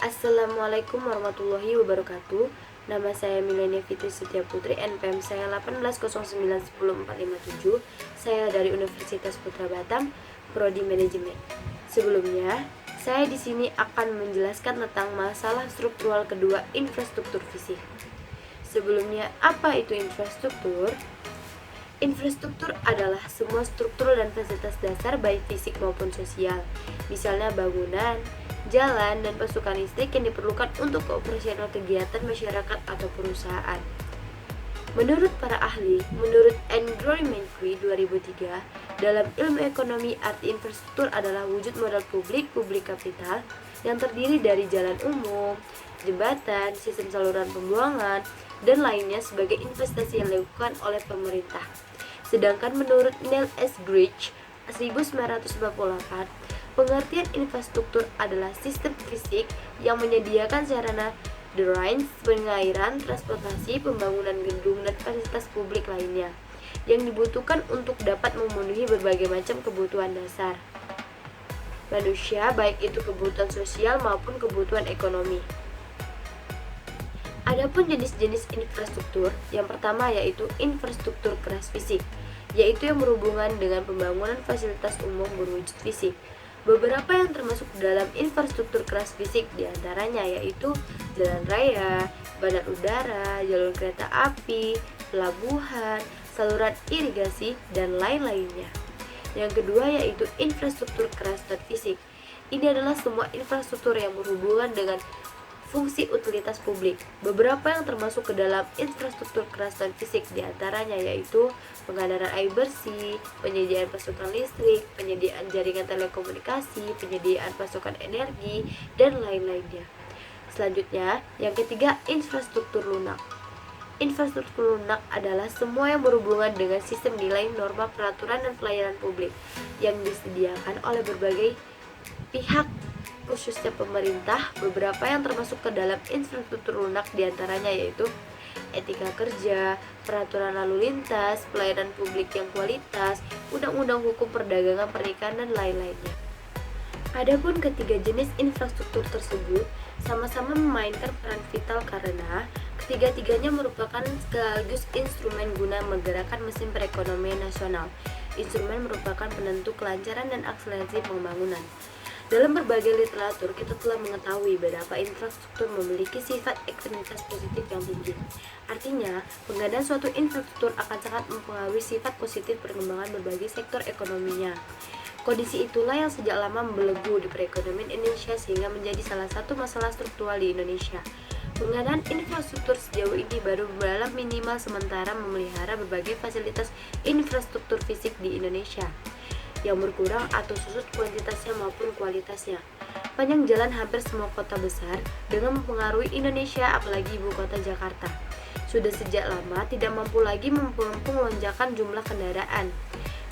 Assalamualaikum warahmatullahi wabarakatuh. Nama saya Milenia Fitri Setia Putri, NPM saya 1809104557. Saya dari Universitas Putra Batam, Prodi Manajemen. Sebelumnya, saya di sini akan menjelaskan tentang masalah struktural kedua, infrastruktur fisik. Sebelumnya, apa itu infrastruktur? Infrastruktur adalah semua struktur dan fasilitas dasar baik fisik maupun sosial, misalnya bangunan, jalan, dan pasokan listrik yang diperlukan untuk operasional kegiatan masyarakat atau perusahaan. Menurut para ahli, menurut Andrew Menckry 2003, dalam ilmu ekonomi arti infrastruktur adalah wujud modal publik kapital yang terdiri dari jalan umum, jembatan, sistem saluran pembuangan, dan lainnya sebagai investasi yang dilakukan oleh pemerintah. Sedangkan menurut Neil S. Grich 1948, pengertian infrastruktur adalah sistem fisik yang menyediakan sarana drainage, pengairan, transportasi, pembangunan gedung, dan fasilitas publik lainnya yang dibutuhkan untuk dapat memenuhi berbagai macam kebutuhan dasar manusia, baik itu kebutuhan sosial maupun kebutuhan ekonomi. Adapun jenis-jenis infrastruktur, yang pertama yaitu infrastruktur keras fisik, yaitu yang berhubungan dengan pembangunan fasilitas umum berwujud fisik. Beberapa yang termasuk dalam infrastruktur keras fisik diantaranya yaitu jalan raya, bandar udara, jalur kereta api, pelabuhan, saluran irigasi, dan lain-lainnya. Yang kedua yaitu infrastruktur keras non-fisik. Ini adalah semua infrastruktur yang berhubungan dengan fungsi utilitas publik. Beberapa yang termasuk ke dalam infrastruktur keras dan fisik diantaranya yaitu pengadaan air bersih, penyediaan pasokan listrik, penyediaan jaringan telekomunikasi, penyediaan pasokan energi, dan lain-lainnya. Selanjutnya, yang ketiga, infrastruktur lunak. Infrastruktur lunak adalah semua yang berhubungan dengan sistem nilai, norma, peraturan, dan pelayanan publik yang disediakan oleh berbagai pihak, khususnya pemerintah. Beberapa yang termasuk ke dalam infrastruktur lunak diantaranya yaitu etika kerja, peraturan lalu lintas, pelayanan publik yang kualitas, undang-undang hukum perdagangan, pernikahan, dan lain-lainnya. Adapun ketiga jenis infrastruktur tersebut sama-sama memainkan peran vital karena ketiga-tiganya merupakan sekaligus instrumen guna menggerakkan mesin perekonomian nasional. Instrumen merupakan penentu kelancaran dan akselerasi pembangunan. Dalam berbagai literatur, kita telah mengetahui betapa infrastruktur memiliki sifat eksternitas positif yang tinggi. Artinya, pengadaan suatu infrastruktur akan sangat mempengaruhi sifat positif perkembangan berbagai sektor ekonominya. Kondisi itulah yang sejak lama membelenggu di perekonomian Indonesia sehingga menjadi salah satu masalah struktural di Indonesia. Pengadaan infrastruktur sejauh ini baru dalam minimal sementara memelihara berbagai fasilitas infrastruktur fisik di Indonesia yang berkurang atau susut kuantitasnya maupun kualitasnya. Panjang jalan hampir semua kota besar dengan mempengaruhi Indonesia, apalagi ibu kota Jakarta, sudah sejak lama tidak mampu lagi menampung lonjakan jumlah kendaraan.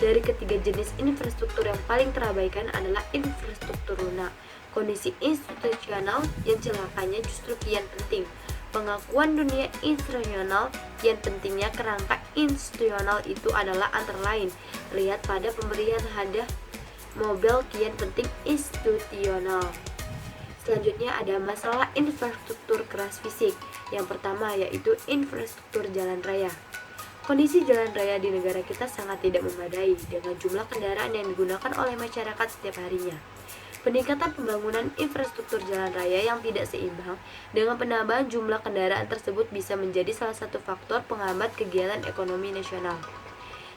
Dari ketiga jenis infrastruktur yang paling terabaikan adalah infrastruktur lunak. Kondisi institusional yang celakanya justru kian penting. Pengakuan dunia institusional kian pentingnya kerangka institusional itu adalah antara lain terlihat pada pemberian hadiah mobil kian penting institusional. Selanjutnya ada masalah infrastruktur keras fisik. Yang pertama yaitu infrastruktur jalan raya. Kondisi jalan raya di negara kita sangat tidak memadai dengan jumlah kendaraan yang digunakan oleh masyarakat setiap harinya. Peningkatan pembangunan infrastruktur jalan raya yang tidak seimbang dengan penambahan jumlah kendaraan tersebut bisa menjadi salah satu faktor penghambat kegiatan ekonomi nasional.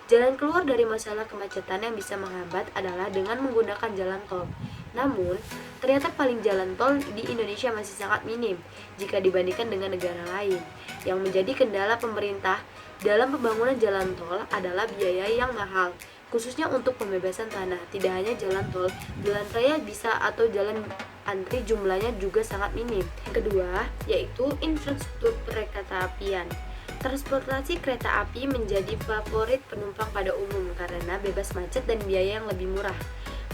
Jalan keluar dari masalah kemacetan yang bisa menghambat adalah dengan menggunakan jalan tol. Namun, ternyata paling jalan tol di Indonesia masih sangat minim jika dibandingkan dengan negara lain. Yang menjadi kendala pemerintah dalam pembangunan jalan tol adalah biaya yang mahal, khususnya untuk pembebasan tanah. Tidak hanya jalan tol, jalan raya bisa atau jalan antri jumlahnya juga sangat minim. Kedua, yaitu infrastruktur perkeretaapian. Transportasi kereta api menjadi favorit penumpang pada umum karena bebas macet dan biaya yang lebih murah.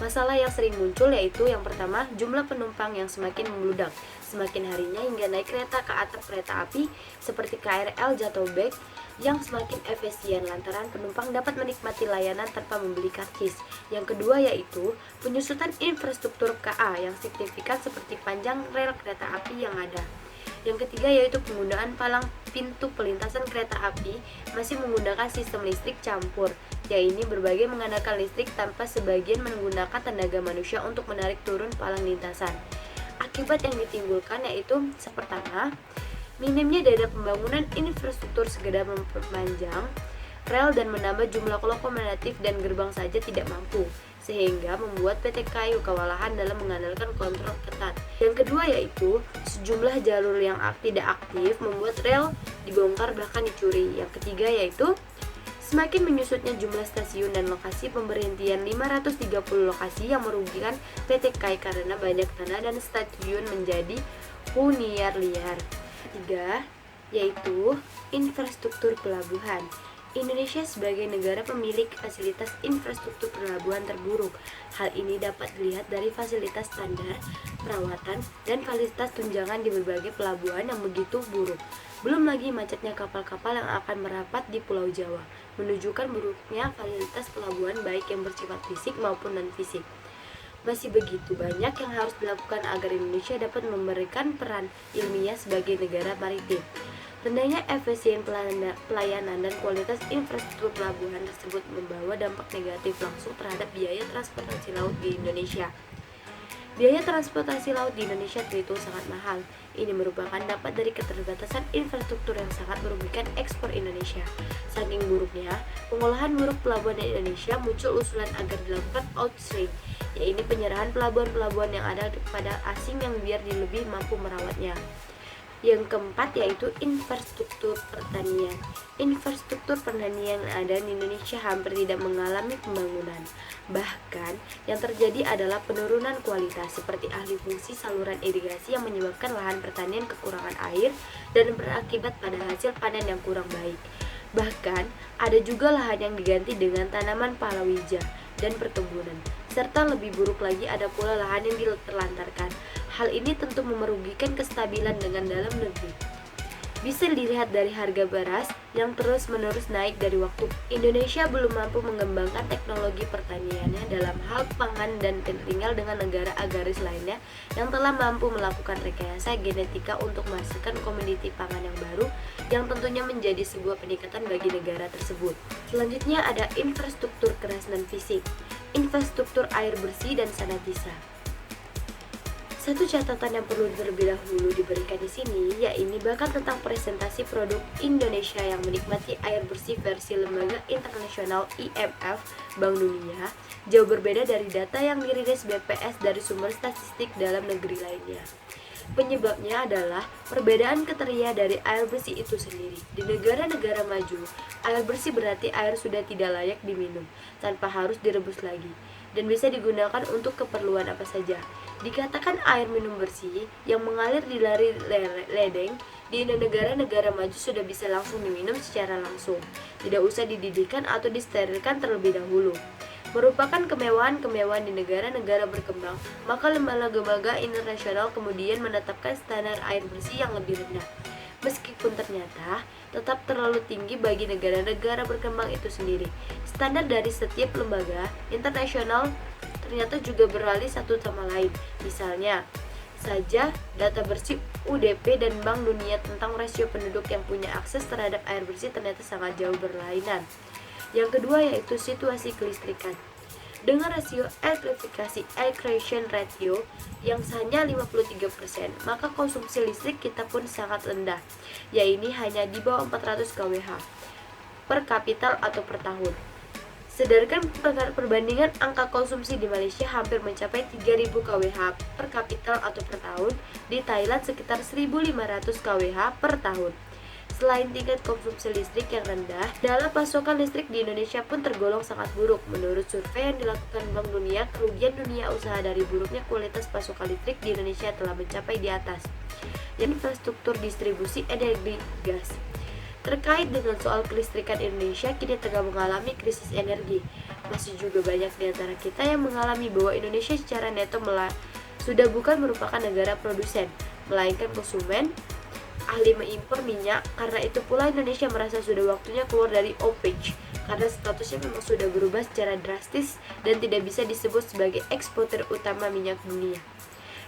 Masalah yang sering muncul yaitu yang pertama, jumlah penumpang yang semakin membludak. Semakin harinya hingga naik kereta ke atap kereta api seperti KRL Jatobek yang semakin efisien lantaran penumpang dapat menikmati layanan tanpa membeli karcis. Yang kedua yaitu penyusutan infrastruktur KA yang signifikan seperti panjang rel kereta api yang ada. Yang ketiga yaitu penggunaan palang pintu pelintasan kereta api masih menggunakan sistem listrik campur, yaitu berbagai mengandalkan listrik tanpa sebagian menggunakan tenaga manusia untuk menarik turun palang lintasan. Akibat yang ditimbulkan yaitu pertama, minimnya dana pembangunan infrastruktur sekedar memperpanjang rel dan menambah jumlah lokomotif dan gerbang saja tidak mampu, sehingga membuat PT KAI kewalahan dalam mengandalkan kontrol ketat. Yang kedua yaitu sejumlah jalur yang tidak aktif membuat rel dibongkar bahkan dicuri. Yang ketiga yaitu semakin menyusutnya jumlah stasiun dan lokasi pemberhentian 530 lokasi yang merugikan PT KAI karena banyak tanah dan stasiun menjadi hunian liar. Ketiga yaitu infrastruktur pelabuhan. Indonesia sebagai negara pemilik fasilitas infrastruktur pelabuhan terburuk. Hal ini dapat dilihat dari fasilitas standar, perawatan, dan fasilitas tunjangan di berbagai pelabuhan yang begitu buruk. Belum lagi macetnya kapal-kapal yang akan merapat di Pulau Jawa, menunjukkan buruknya fasilitas pelabuhan baik yang bersifat fisik maupun non-fisik. Masih begitu banyak yang harus dilakukan agar Indonesia dapat memberikan peran ilmiah sebagai negara maritim. Rendahnya efisien pelayanan dan kualitas infrastruktur pelabuhan tersebut membawa dampak negatif langsung terhadap biaya transportasi laut di Indonesia. Biaya transportasi laut di Indonesia terhitung sangat mahal. Ini merupakan dampak dari keterbatasan infrastruktur yang sangat merugikan ekspor Indonesia. Saking buruknya, pengolahan buruk pelabuhan di Indonesia muncul usulan agar dilakukan outsourcing, yaitu penyerahan pelabuhan-pelabuhan yang ada kepada asing yang biar lebih mampu merawatnya. Yang keempat yaitu infrastruktur pertanian. Infrastruktur pertanian yang ada di Indonesia hampir tidak mengalami pembangunan. Bahkan yang terjadi adalah penurunan kualitas seperti alih fungsi saluran irigasi yang menyebabkan lahan pertanian kekurangan air dan berakibat pada hasil panen yang kurang baik. Bahkan ada juga lahan yang diganti dengan tanaman palawija dan perkebunan. Serta lebih buruk lagi ada pula lahan yang ditelantarkan. Hal ini tentu merugikan kestabilan dengan dalam negeri. Bisa dilihat dari harga beras yang terus-menerus naik dari waktu. Indonesia belum mampu mengembangkan teknologi pertaniannya dalam hal pangan dan tertinggal dengan negara agraris lainnya yang telah mampu melakukan rekayasa genetika untuk menghasilkan komoditi pangan yang baru yang tentunya menjadi sebuah peningkatan bagi negara tersebut. Selanjutnya ada infrastruktur keras dan fisik, infrastruktur air bersih dan sanitasi. Satu catatan yang perlu terlebih dahulu diberikan di sini, yaitu bahkan tentang presentasi produk Indonesia yang menikmati air bersih versi lembaga internasional IMF, Bank Dunia, jauh berbeda dari data yang dirilis BPS dari sumber statistik dalam negeri lainnya. Penyebabnya adalah perbedaan kriteria dari air bersih itu sendiri. Di negara-negara maju, air bersih berarti air sudah tidak layak diminum, tanpa harus direbus lagi, dan bisa digunakan untuk keperluan apa saja. Dikatakan air minum bersih yang mengalir di ledeng di negara-negara maju sudah bisa langsung diminum secara langsung, tidak usah dididihkan atau disterilkan terlebih dahulu. Merupakan kemewahan-kemewahan di negara-negara berkembang, maka lembaga-lembaga internasional kemudian menetapkan standar air bersih yang lebih rendah. Meskipun ternyata tetap terlalu tinggi bagi negara-negara berkembang itu sendiri. Standar dari setiap lembaga internasional ternyata juga beralih satu sama lain. Misalnya saja data bersih UDP dan Bank Dunia tentang rasio penduduk yang punya akses terhadap air bersih ternyata sangat jauh berlainan. Yang kedua yaitu situasi kelistrikan. Dengan rasio air purifikasi air creation ratio yang hanya 53%, maka konsumsi listrik kita pun sangat rendah, yaitu hanya di bawah 400 kWh per kapital atau per tahun. Sedangkan perbandingan angka konsumsi di Malaysia hampir mencapai 3.000 kWh per kapital atau per tahun, di Thailand sekitar 1.500 kWh per tahun. Selain tingkat konsumsi listrik yang rendah, dalam pasokan listrik di Indonesia pun tergolong sangat buruk. Menurut survei yang dilakukan Bank Dunia, kerugian dunia usaha dari buruknya kualitas pasokan listrik di Indonesia telah mencapai di atas infrastruktur distribusi energi gas. Terkait dengan soal kelistrikan Indonesia kini tengah mengalami krisis energi. Masih juga banyak di antara kita yang mengalami bahwa Indonesia secara neto sudah bukan merupakan negara produsen, melainkan konsumen. Ahli mengimpor minyak, karena itu pula Indonesia merasa sudah waktunya keluar dari OPEC karena statusnya memang sudah berubah secara drastis dan tidak bisa disebut sebagai eksportir utama minyak dunia.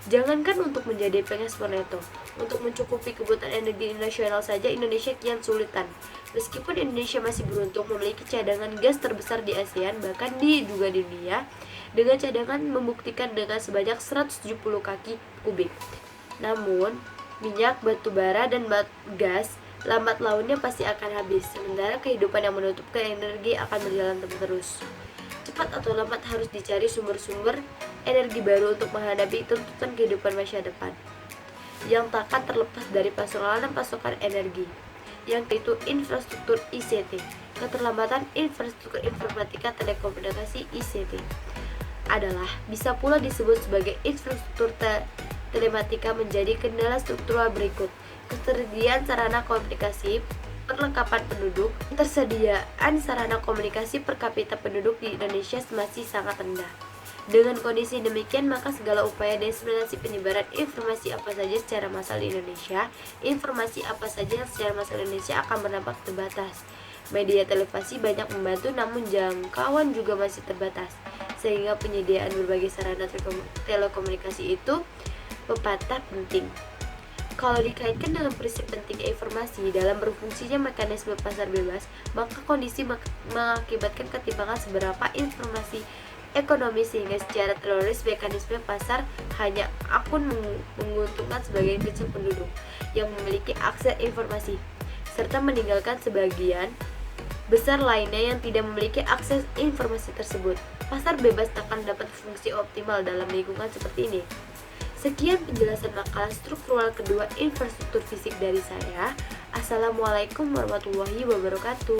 Jangankan untuk menjadi pengekspor neto, untuk mencukupi kebutuhan energi nasional saja Indonesia kian sulitan. Meskipun Indonesia masih beruntung memiliki cadangan gas terbesar di ASEAN, bahkan juga di dunia, dengan cadangan membuktikan dengan sebanyak 170 kaki kubik. Namun, minyak, batu bara, dan gas lambat launnya pasti akan habis, sementara kehidupan yang menutupkan energi akan berjalan terus. Cepat atau lambat harus dicari sumber-sumber energi baru untuk menghadapi tuntutan kehidupan masa depan yang takkan terlepas dari persoalan pasokan energi, yang itu infrastruktur ICT. Keterlambatan infrastruktur informatika telekomunikasi ICT adalah bisa pula disebut sebagai infrastruktur telematika menjadi kendala struktural berikut: ketersediaan sarana komunikasi, perlengkapan penduduk. Ketersediaan sarana komunikasi per kapita penduduk di Indonesia masih sangat rendah. Dengan kondisi demikian, maka segala upaya diseminasi penyebaran informasi apa saja secara massal di Indonesia, informasi apa saja yang secara massal di Indonesia akan berdampak terbatas. Media televisi banyak membantu, namun jangkauan juga masih terbatas, sehingga penyediaan berbagai sarana telekomunikasi itu pepatah penting. Kalau dikaitkan dengan prinsip pentingnya informasi dalam berfungsinya mekanisme pasar bebas, maka kondisi mengakibatkan ketimpangan seberapa informasi ekonomi, sehingga secara teoritis mekanisme pasar hanya akan menguntungkan sebagian kecil penduduk yang memiliki akses informasi, serta meninggalkan sebagian besar lainnya yang tidak memiliki akses informasi tersebut. Pasar bebas akan dapat fungsi optimal dalam lingkungan seperti ini. Sekian penjelasan makalah struktural kedua infrastruktur fisik dari saya. Assalamualaikum warahmatullahi wabarakatuh.